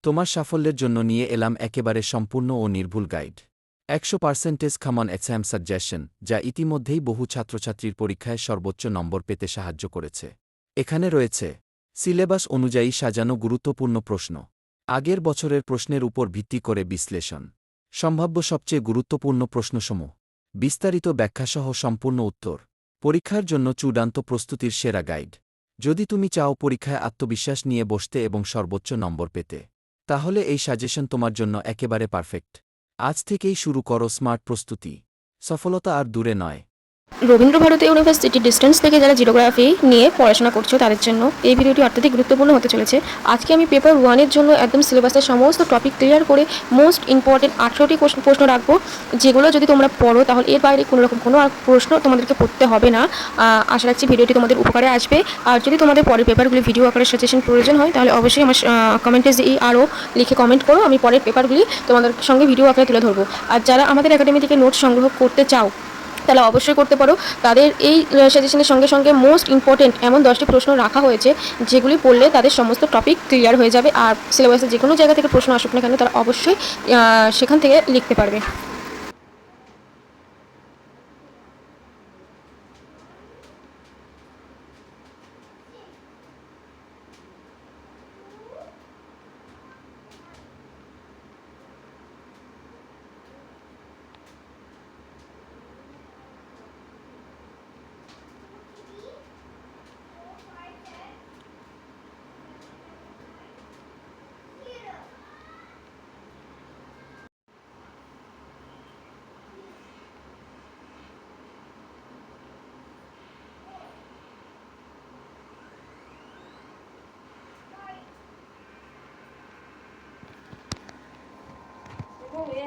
তোমার সাফল্যের জন্য নিয়ে এলাম একেবারে সম্পূর্ণ ও নির্ভুল গাইড। 100% কমন এক্সাম সাজেশন, যা ইতিমধ্যেই বহু ছাত্রছাত্রীর পরীক্ষায় সর্বোচ্চ নম্বর পেতে সাহায্য করেছে। এখানে রয়েছে সিলেবাস অনুযায়ী সাজানো গুরুত্বপূর্ণ প্রশ্ন, আগের বছরের প্রশ্নের উপর ভিত্তি করে বিশ্লেষণ, সম্ভাব্য সবচেয়ে গুরুত্বপূর্ণ প্রশ্নসমূহ, বিস্তারিত ব্যাখ্যাসহ সম্পূর্ণ উত্তর, পরীক্ষার জন্য চূড়ান্ত প্রস্তুতির সেরা গাইড। যদি তুমি চাও পরীক্ষায় আত্মবিশ্বাস নিয়ে বসতে এবং সর্বোচ্চ নম্বর পেতে, তাহলে এই সাজেশন তোমার জন্য একেবারে পারফেক্ট। আজ থেকেই শুরু করো স্মার্ট প্রস্তুতি, সফলতা আর দূরে নয়। রবীন্দ্রভারতী ইউনিভার্সিটি ডিস্টেন্স থেকে যারা জিওগ্রাফি নিয়ে পড়াশোনা করছো তাদের জন্য এই ভিডিওটি অত্যধিক গুরুত্বপূর্ণ হতে চলেছে। আজকে আমি পেপার 1-এর জন্য একদম সিলেবাসের সমস্ত টপিক ক্লিয়ার করে মোস্ট ইম্পর্টেন্ট 18টি প্রশ্ন রাখবো, যেগুলো যদি তোমরা পড়ো তাহলে এর বাইরে কোনোরকম কোনো প্রশ্ন তোমাদেরকে পড়তে হবে না। আশা রাখছি ভিডিওটি তোমাদের উপকারে আসবে। আর যদি তোমাদের পরের পেপারগুলি ভিডিও আকারে সাজেশন প্রয়োজন হয় তাহলে অবশ্যই আমার কমেন্টে আরও লিখে কমেন্ট করো, আমি পরের পেপারগুলি তোমাদের সঙ্গে ভিডিও আকারে তুলে ধরবো। আর যারা আমাদের একাডেমি থেকে নোট সংগ্রহ করতে চাও তাহলে অবশ্যই করতে পারো। তাদের এই সাজেশনের সঙ্গে সঙ্গে মোস্ট ইম্পর্টেন্ট এমন 10টি প্রশ্ন রাখা হয়েছে যেগুলি পড়লে তাদের সমস্ত টপিক ক্লিয়ার হয়ে যাবে। আর সিলেবাসে যে কোনো জায়গা থেকে প্রশ্ন আসুক না কেন তারা অবশ্যই সেখান থেকে লিখতে পারবে।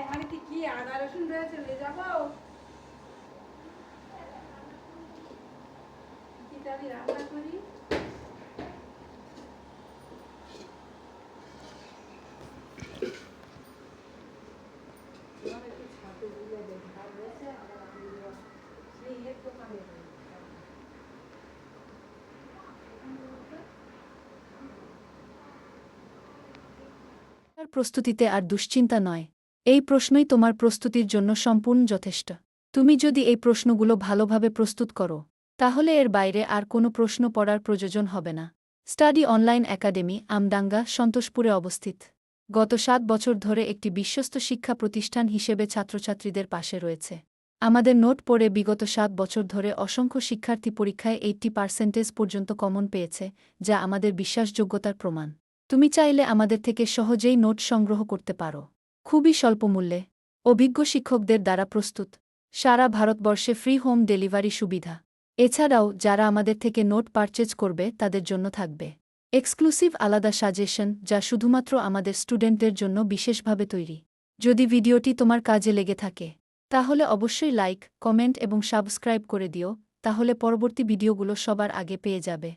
এখানে কি আদা রসুন রয়েছে, নিয়ে যাবো কি তাহলে রান্না করি। একটু ছাতে দিয়ে দেখা রয়েছে আমার সেই এর দোকানে প্রস্তুতিতে আর দুশ্চিন্তা নয়। এই প্রশ্নই তোমার প্রস্তুতির জন্য সম্পূর্ণ যথেষ্ট। তুমি যদি এই প্রশ্নগুলো ভালোভাবে প্রস্তুত করো, তাহলে এর বাইরে আর কোনো প্রশ্ন পড়ার প্রয়োজন হবে না। স্টাডি অনলাইন একাডেমি আমডাঙ্গা, সন্তোষপুরে অবস্থিত। গত 7 বছর ধরে একটি বিশ্বস্ত শিক্ষা প্রতিষ্ঠান হিসেবে ছাত্রছাত্রীদের পাশে রয়েছে। আমাদের নোট পড়ে বিগত 7 বছর ধরে অসংখ্য শিক্ষার্থী পরীক্ষায় 80% পর্যন্ত কমন পেয়েছে, যা আমাদের বিশ্বাসযোগ্যতার প্রমাণ। তুমি চাইলে আমাদের থেকে সহজেই নোট সংগ্রহ করতে পারো, খুবই স্বল্প মূল্যে, অভিজ্ঞ শিক্ষকদের দ্বারা প্রস্তুত। সারা ভারতবর্ষে ফ্রি হোম ডেলিভারি সুবিধা। এছাড়াও যারা আমাদের থেকে নোট পারচেজ করবে তাদের জন্য থাকবে এক্সক্লুসিভ আলাদা সাজেশন, যা শুধুমাত্র আমাদের স্টুডেন্টদের জন্য বিশেষভাবে তৈরি। যদি ভিডিওটি তোমার কাজে লেগে থাকে তাহলে অবশ্যই লাইক, কমেন্ট এবং সাবস্ক্রাইব করে দিও, তাহলে পরবর্তী ভিডিওগুলো সবার আগে পেয়ে যাবে।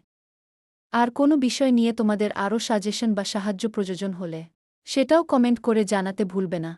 আর কোনো বিষয় নিয়ে তোমাদের আরও সাজেশন বা সাহায্য প্রয়োজন হলে সেটাও কমেন্ট করে জানাতে ভুলবে না।